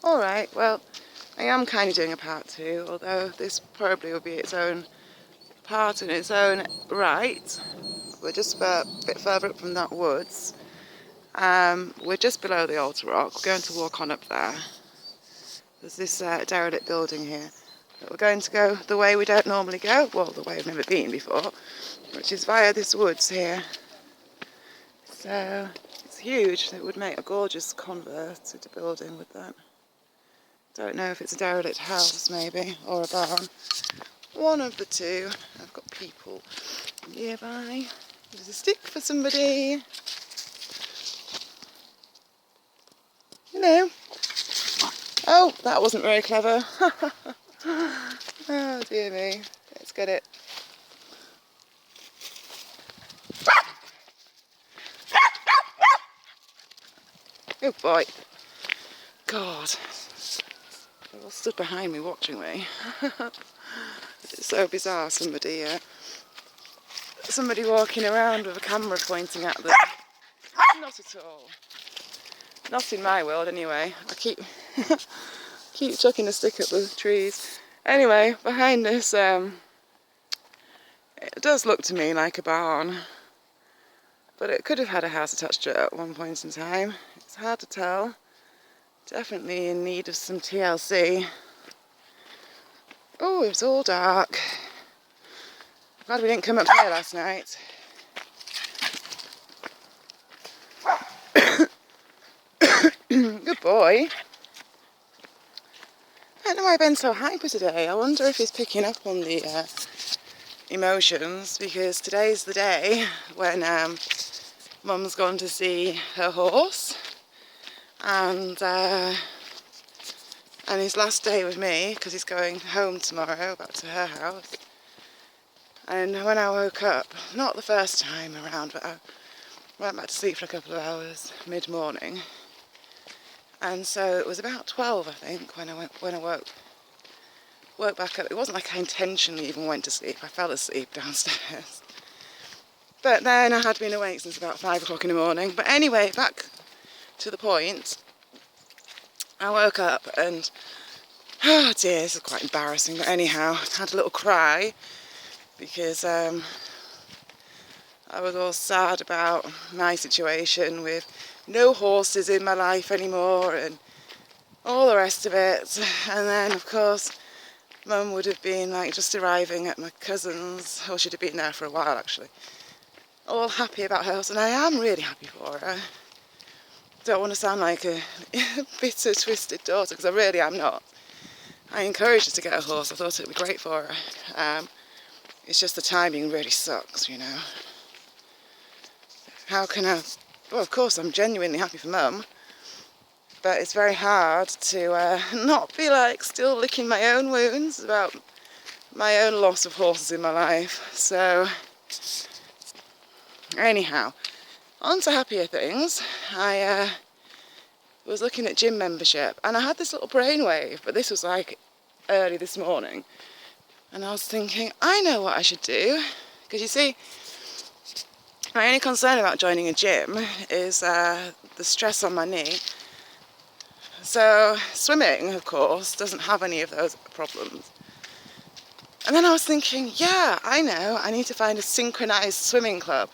Alright, well, I am kind of doing a part 2, although this probably will be its own part in its own right. We're just a bit further up from that woods. We're just below the altar rock. We're going to walk on up there. There's this derelict building here. But we're going to go the way we don't normally go, well, the way I've never been before, which is via this woods here. So it's huge. It would make a gorgeous converted building with that. Don't know if it's a derelict house maybe, or a barn. One of the two. I've got people nearby. There's a stick for somebody. Hello. Oh, that wasn't very clever. Oh dear me. Let's get it. Good boy. God. They all stood behind me watching me. It's so bizarre, somebody walking around with a camera pointing at them. Not at all. Not in my world anyway. I keep chucking a stick at the trees. Anyway, behind this, it does look to me like a barn. But it could have had a house attached to it at one point in time. It's hard to tell. Definitely in need of some TLC. Oh, it's all dark. Glad we didn't come up here last night. Good boy. I don't know why Ben's so hyper today. I wonder if he's picking up on the emotions, because today's the day when Mum's gone to see her horse, and his last day with me, because he's going home tomorrow, back to her house. And when I woke up, not the first time around, but I went back to sleep for a couple of hours mid-morning. And so it was about 12, I think, when I woke back up. It wasn't like I intentionally even went to sleep. I fell asleep downstairs. But then I had been awake since about 5 o'clock in the morning. But anyway, back to the point. I woke up and, oh dear, this is quite embarrassing. But anyhow, I had a little cry because I was all sad about my situation with no horses in my life anymore and all the rest of it. And then, of course, Mum would have been like just arriving at my cousin's, or she'd have been there for a while actually, all happy about her horse, and I am really happy for her. Don't want to sound like a bitter, twisted daughter, because I really am not. I encouraged her to get a horse. I thought it would be great for her. It's just the timing really sucks, you know. How can I... Well, of course, I'm genuinely happy for Mum, but it's very hard to not be like still licking my own wounds about my own loss of horses in my life. So, anyhow, on to happier things. I was looking at gym membership, and I had this little brainwave, but this was like early this morning, and I was thinking, I know what I should do, because you see, my only concern about joining a gym is the stress on my knee. So swimming, of course, doesn't have any of those problems. And then I was thinking, yeah, I know, I need to find a synchronised swimming club,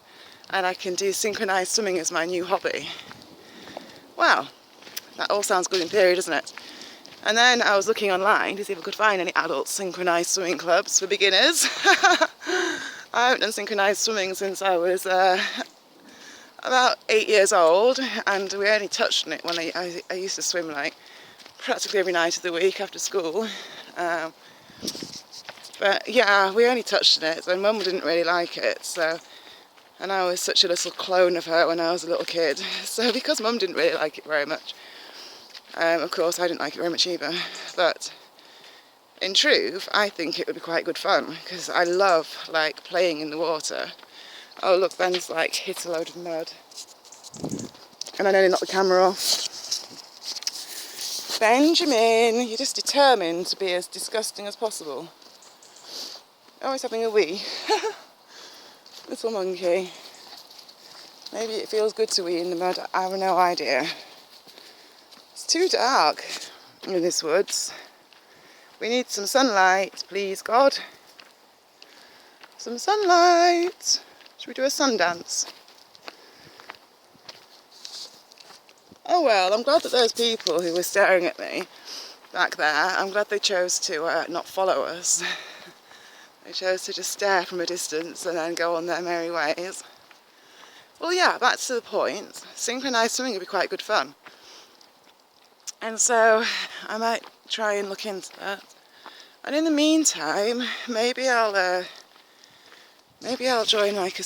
and I can do synchronised swimming as my new hobby. Well, that all sounds good in theory, doesn't it? And then I was looking online to see if I could find any adult synchronised swimming clubs for beginners. I haven't done synchronised swimming since I was about 8 years old, and we only touched on it when I used to swim like practically every night of the week after school. But yeah, we only touched on it, and Mum didn't really like it, so, and I was such a little clone of her when I was a little kid. So because Mum didn't really like it very much, of course I didn't like it very much either. But in truth, I think it would be quite good fun, because I love like playing in the water. Oh look, Ben's like hit a load of mud. And I nearly knocked the camera off. Benjamin, you're just determined to be as disgusting as possible. Oh, he's having a wee. Little monkey. Maybe it feels good to wee in the mud, I have no idea. It's too dark. in this woods. We need some sunlight, please God. Some sunlight. Should we do a sun dance? Oh well, I'm glad that those people who were staring at me back there, I'm glad they chose to not follow us. They chose to just stare from a distance and then go on their merry ways. Well, yeah, back to the point. Synchronised swimming would be quite good fun. And so I might try and look into that. And in the meantime, maybe I'll join like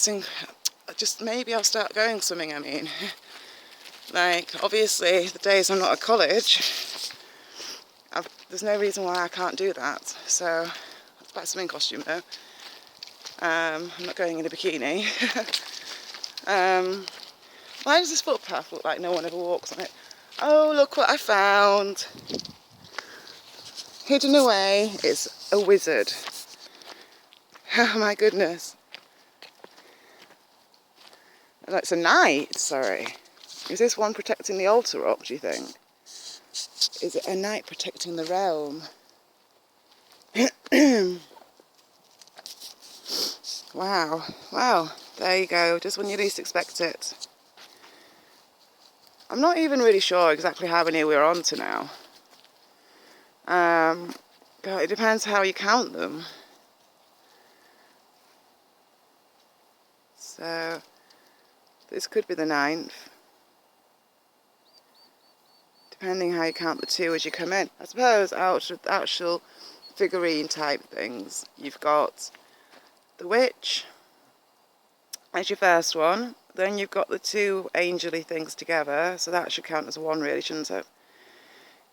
maybe I'll start going swimming, I mean. Like, obviously, the days I'm not at college, there's no reason why I can't do that. So, let's buy a swimming costume though. I'm not going in a bikini. Why does this footpath look like no one ever walks on it? Oh, look what I found. Hidden away is a wizard. Oh my goodness. That's a knight, sorry. Is this one protecting the altar rock, do you think? Is it a knight protecting the realm? Wow, wow, there you go, just when you least expect it. I'm not even really sure exactly how many we're on to now. But it depends how you count them. So, this could be the 9th. Depending how you count the 2 as you come in. I suppose actual figurine type things. You've got the witch as your first one. Then you've got the 2 angel-y things together. So that should count as 1 really, shouldn't it?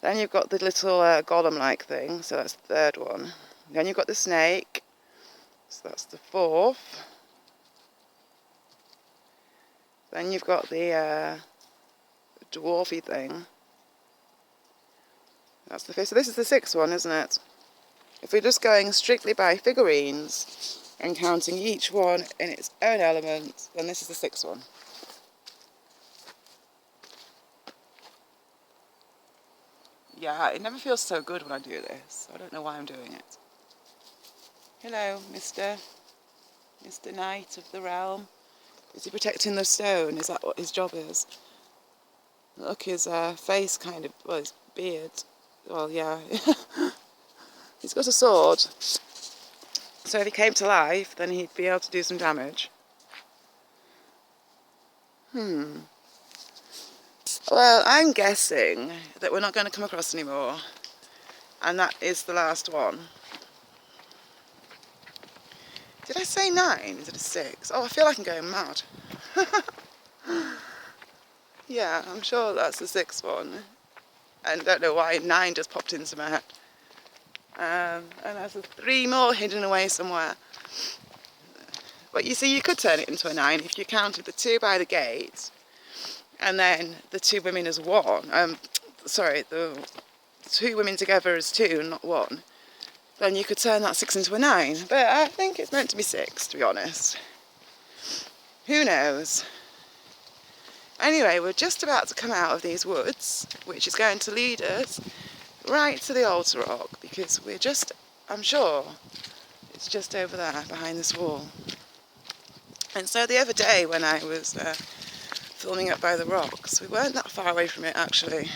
Then you've got the little golem-like thing. So that's the 3rd one. Then you've got the snake. So that's the 4th. Then you've got the dwarfy thing. That's the 5th. So this is the 6th one, isn't it? If we're just going strictly by figurines and counting each one in its own element, then this is the 6th one. Yeah, it never feels so good when I do this. I don't know why I'm doing it. Hello, Mr. Knight of the Realm. Is he protecting the stone? Is that what his job is? Look, his face kind of, well, his beard. Well, yeah. He's got a sword. So if he came to life, then he'd be able to do some damage. Well, I'm guessing that we're not going to come across anymore. And that is the last one. Did I say 9? Is it a 6? Oh, I feel like I'm going mad. Yeah, I'm sure that's the 6th one. And I don't know why 9 just popped into my head. And there's 3 more hidden away somewhere. But you see, you could turn it into a 9 if you counted the 2 by the gate, and then the 2 women as 1. The 2 women together as 2, not 1. Then you could turn that 6 into a 9. But I think it's meant to be 6, to be honest. Who knows? Anyway, we're just about to come out of these woods, which is going to lead us right to the altar rock, because I'm sure, it's just over there behind this wall. And so the other day when I was filming up by the rocks, we weren't that far away from it actually.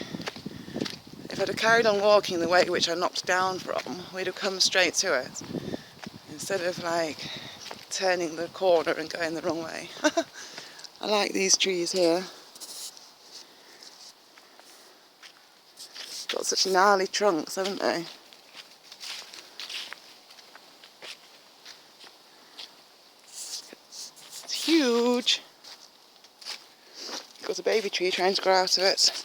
If I'd have carried on walking the way which I knocked down from, we'd have come straight to it, instead of like turning the corner and going the wrong way. I like these trees here. Got such gnarly trunks, haven't they? It's huge. Got a baby tree trying to grow out of it.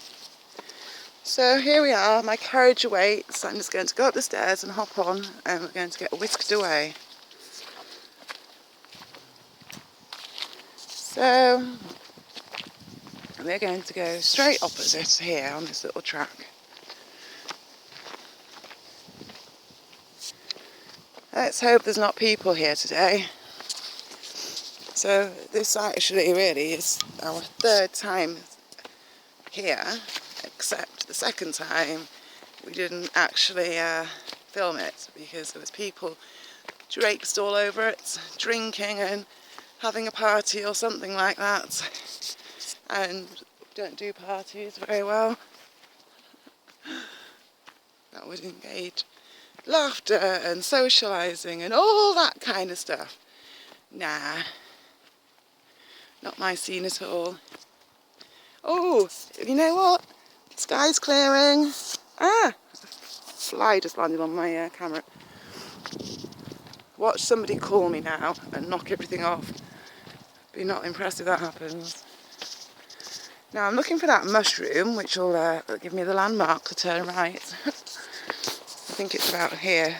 So here we are, my carriage awaits. I'm just going to go up the stairs and hop on, and we're going to get whisked away. So we're going to go straight opposite here on this little track. Let's hope there's not people here today. So this actually really is our 3rd time here, except the 2nd time we didn't actually film it because there was people draped all over it, drinking and having a party or something like that. And don't do parties very well. That would engage laughter and socialising and all that kind of stuff. Nah, not my scene at all. Oh, you know what? The sky's clearing. Ah, a fly just landed on my camera. Watch somebody call me now and knock everything off. Be not impressed if that happens. Now I'm looking for that mushroom, which will give me the landmark to turn right. I think it's about here.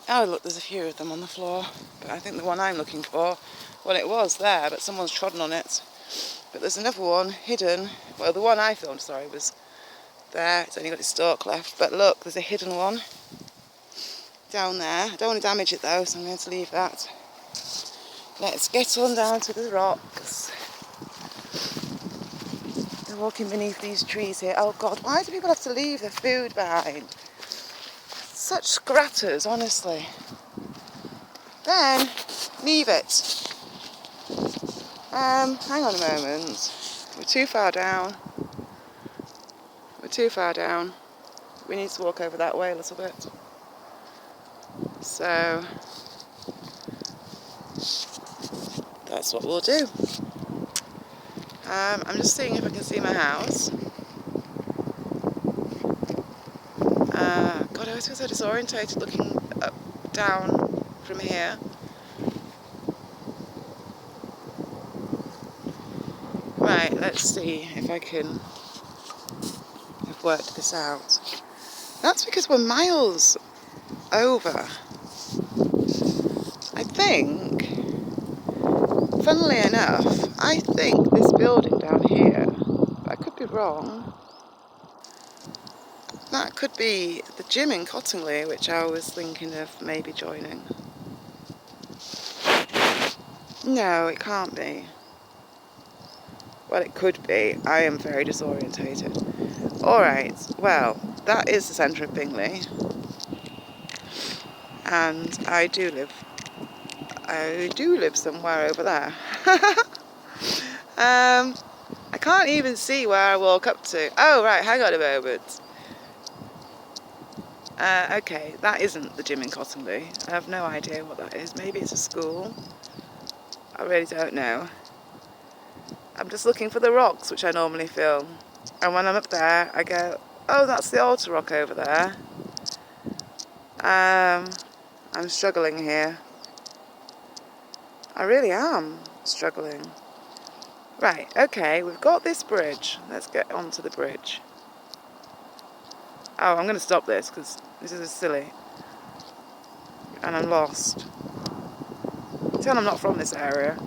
Oh look, there's a few of them on the floor. But I think the one I'm looking for, well it was there, but someone's trodden on it. But there's another one hidden. Well, the one I filmed, sorry, was there. It's only got its stalk left. But look, there's a hidden one down there. I don't want to damage it though, so I'm going to leave that. Let's get on down to the rocks. They're walking beneath these trees here. Oh God, why do people have to leave their food behind? Such scratters, honestly. Then, leave it. Hang on a moment. We're too far down. We're too far down. We need to walk over that way a little bit. So, that's what we'll do. I'm just seeing if I can see my house. God, I always feel so disorientated looking up, down from here. Right, let's see if I can have worked this out. That's because we're miles over. I think, funnily enough, I think this building down here, I could be wrong, that could be the gym in Cottingley, which I was thinking of maybe joining. No, it can't be. Well, it could be. I am very disorientated. Alright, well, that is the centre of Bingley. And I do live somewhere over there. I can't even see where I walk up to. Oh, right, hang on a moment. Okay, that isn't the gym in Cottingley. I have no idea what that is. Maybe it's a school. I really don't know. I'm just looking for the rocks, which I normally film. And when I'm up there, I go, oh, that's the altar rock over there. I'm struggling here. I really am struggling. Right, okay, we've got this bridge. Let's get onto the bridge. Oh, I'm going to stop this because this is silly. And I'm lost. Tell I'm not from this area.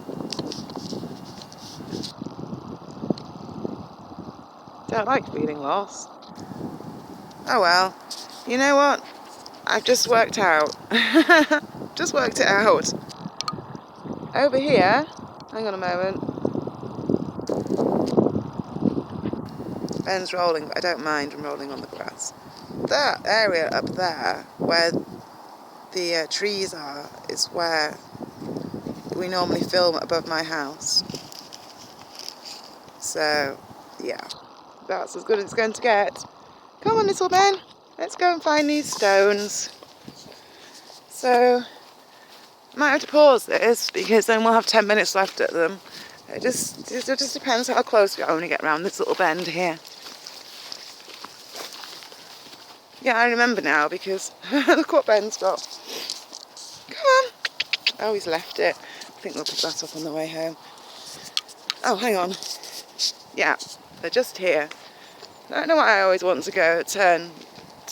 Don't like feeling lost. Oh well. You know what? I've just worked out. Just worked it out. Over here, hang on a moment. Ben's rolling, but I don't mind him rolling on the grass. That area up there, where the trees are, is where we normally film above my house. So, yeah, that's as good as it's going to get. Come on, little Ben, let's go and find these stones. So, might have to pause this because then we'll have 10 minutes left at them. It just depends how close we only get round this little bend here. Yeah, I remember now because look what Ben's got. Come on. Oh, he's left it. I think we'll pick that up on the way home. Oh, hang on. Yeah, they're just here. I don't know why I always want to go turn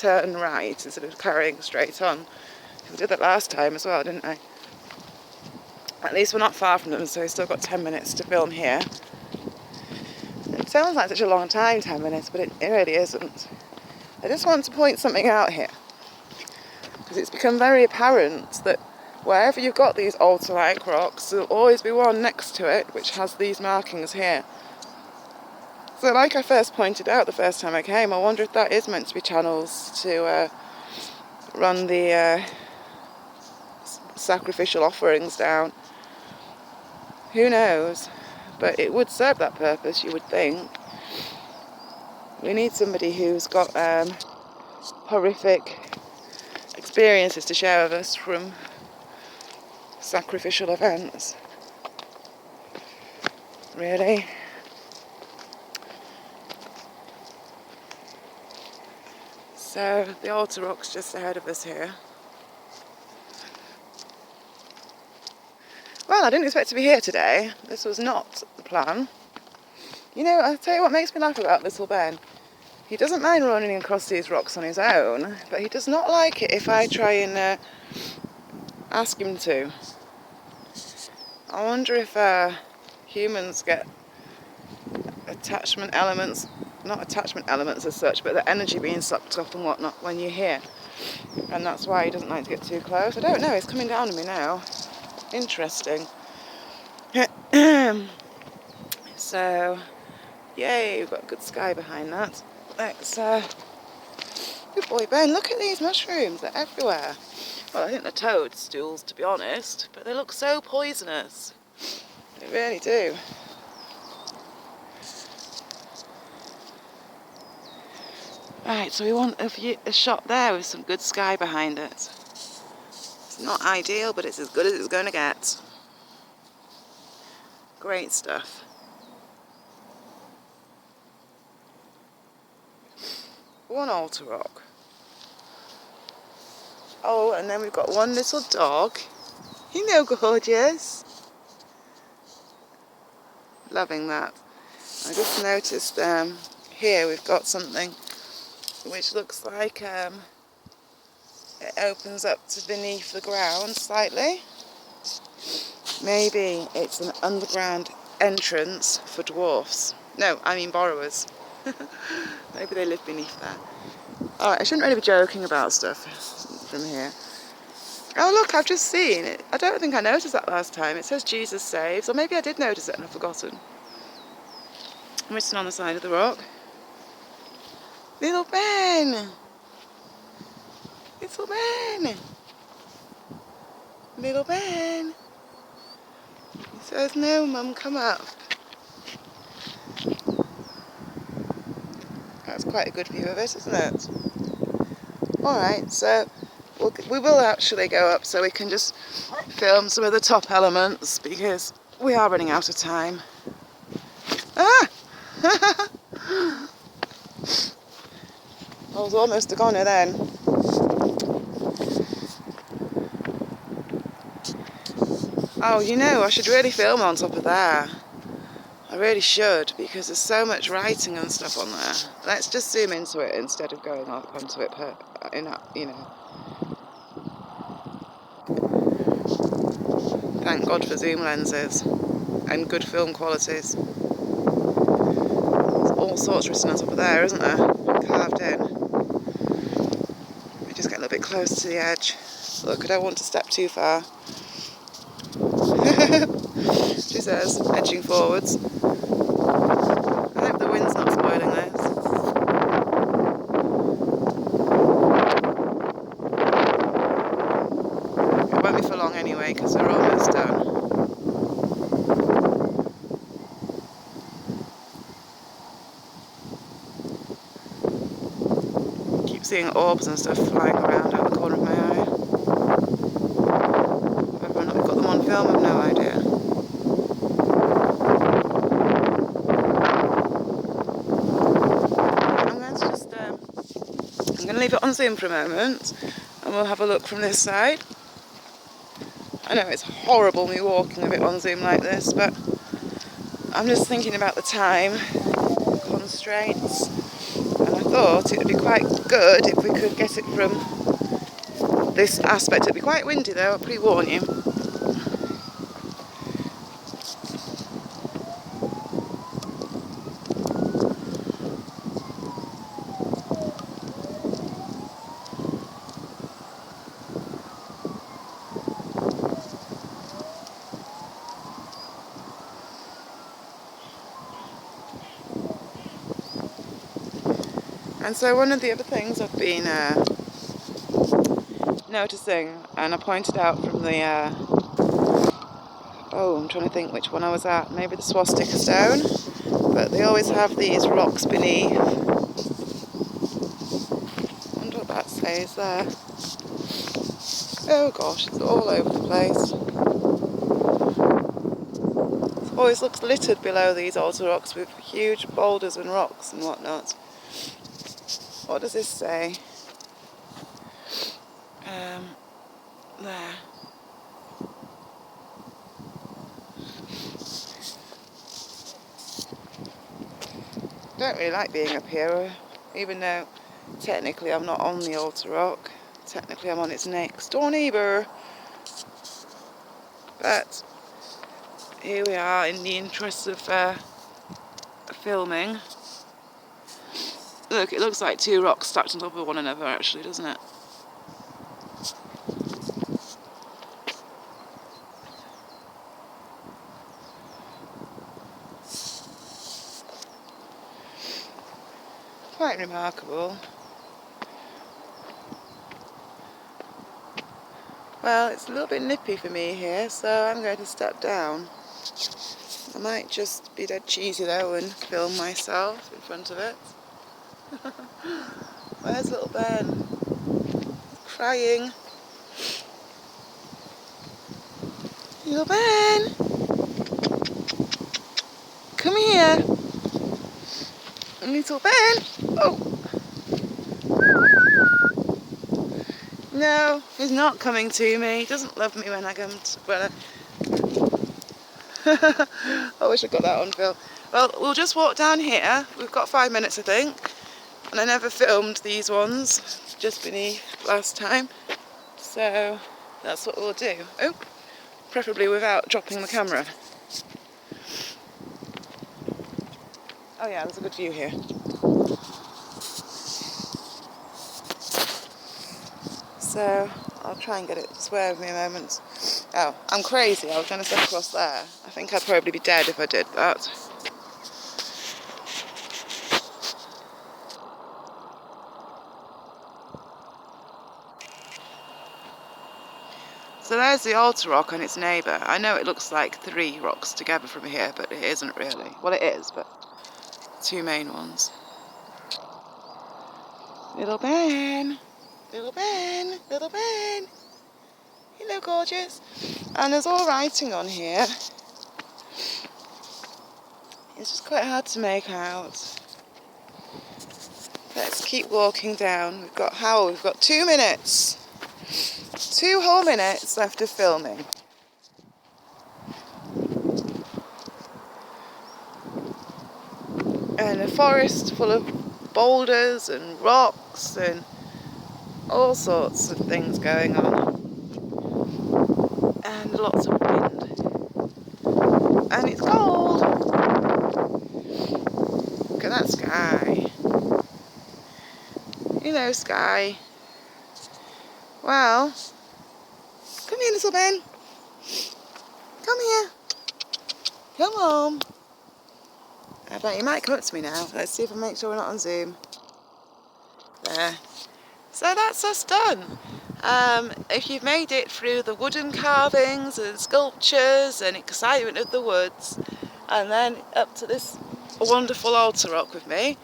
right instead of carrying straight on. I did that last time as well, didn't I? At least we're not far from them, so we've still got 10 minutes to film here. It sounds like such a long time, 10 minutes, but it really isn't. I just want to point something out here, because it's become very apparent that wherever you've got these altar-like rocks, there'll always be one next to it which has these markings here. So like I first pointed out the first time I came, I wonder if that is meant to be channels to run the sacrificial offerings down. Who knows? But it would serve that purpose, you would think. We need somebody who's got horrific experiences to share with us from sacrificial events. Really? So the altar rock's just ahead of us here. Well, I didn't expect to be here today. This was not the plan. You know, I'll tell you what makes me laugh about little Ben. He doesn't mind running across these rocks on his own, but he does not like it if I try and ask him to. I wonder if humans get attachment elements, not attachment elements as such, but the energy being sucked up and whatnot when you're here. And that's why he doesn't like to get too close. I don't know, he's coming down on me now. Interesting. So, yay, we've got a good sky behind that. Let's, good boy Ben, look at these mushrooms, they're everywhere. Well, I think they're toadstools, to be honest, but they look so poisonous. They really do. Right, so we want a shot there with some good sky behind it. It's not ideal, but it's as good as it's going to get. Great stuff. One altar rock. Oh, and then we've got one little dog. You know, gorgeous. Loving that. I just noticed here we've got something which looks like it opens up to beneath the ground slightly. Maybe it's an underground entrance for dwarfs. No, I mean borrowers. Maybe they live beneath there. Alright, I shouldn't really be joking about stuff from here. Oh look, I've just seen it. I don't think I noticed that last time. It says Jesus saves, or maybe I did notice it and I've forgotten. I'm sitting on the side of the rock. Little Ben! Little Ben! Little Ben! He says, no, Mum, come up. That's quite a good view of it, isn't it? Alright, so we will actually go up so we can just film some of the top elements because we are running out of time. Ah! I was almost a goner then. Oh, you know, I should really film on top of there. I really should, because there's so much writing and stuff on there. Let's just zoom into it instead of going up onto it, you know. Thank God for zoom lenses and good film qualities. There's all sorts written on top of there, isn't there? Carved in. We just get a little bit close to the edge. Look, I don't want to step too far. She says, edging forwards. I hope the wind's not spoiling this. It won't be for long anyway, because we're almost done. I keep seeing orbs and stuff flying around out the corner of my eye. Whether or not we've got them on film, I've no idea. I'm going to leave it on zoom for a moment and we'll have a look from this side. I know it's horrible me walking a bit on zoom like this, but I'm just thinking about the time constraints, and I thought it would be quite good if we could get it from this aspect. It'd be quite windy though, I'll pre-warn you. And so one of the other things I've been noticing, and I pointed out from the I'm trying to think which one I was at, maybe the swastika stone, but they always have these rocks beneath. I wonder what that says there. Oh gosh, it's all over the place. It always looks littered below these altar rocks with huge boulders and rocks and whatnot. What does this say? There. I don't really like being up here, even though technically I'm not on the altar rock. Technically I'm on its next door neighbour. But here we are in the interest of filming. Look, it looks like two rocks stacked on top of one another actually, doesn't it? Quite remarkable. Well, it's a little bit nippy for me here, so I'm going to step down. I might just be dead cheesy though and film myself in front of it. Where's little Ben? Crying. Little Ben! Come here! Little Ben! Oh! No, he's not coming to me. He doesn't love me when I come to... I wish I got that on film. Well, we'll just walk down here. We've got 5 minutes, I think. And I never filmed these ones just beneath last time. So that's what we'll do. Oh, preferably without dropping the camera. Oh yeah, there's a good view here. So I'll try and get it. Swear with me a moment. Oh, I'm crazy. I was going to step across there. I think I'd probably be dead if I did that. So there's the altar rock and its neighbour. I know it looks like 3 rocks together from here, but it isn't really. Well, it is, but 2 main ones. Little Ben, little Ben, little Ben. Hello, gorgeous. And there's all writing on here. It's just quite hard to make out. Let's keep walking down. We've got 2 minutes. 2 whole minutes left of filming. And a forest full of boulders and rocks and all sorts of things going on. And lots of wind. And it's cold. Look at that sky. You know, sky. Well, come here, little Ben. Come here. Come on. I bet you might come up to me now. Let's see if I make sure we're not on Zoom. There. So that's us done. If you've made it through the wooden carvings and sculptures and excitement of the woods, and then up to this wonderful altar rock with me,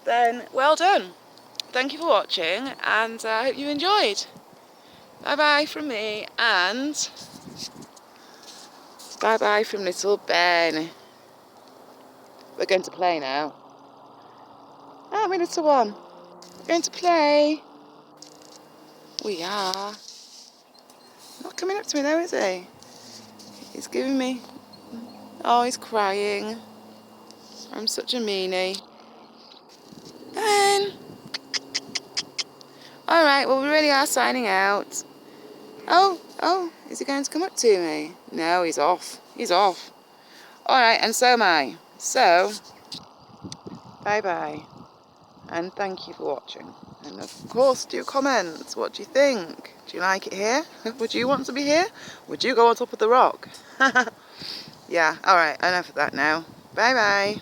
then well done. Thank you for watching, and I hope you enjoyed. Bye bye from me, and bye bye from little Ben. We're going to play now. Aren't we, little one? We're going to play. We are. Not coming up to me though, is he? He's giving me... Oh, he's crying. I'm such a meanie. Ben! Alright, well we really are signing out. Oh, is he going to come up to me? No, he's off. He's off. Alright, and so am I. So, bye-bye. And thank you for watching. And of course, do comment. What do you think? Do you like it here? Would you want to be here? Would you go on top of the rock? Yeah, alright, enough of that now. Bye-bye.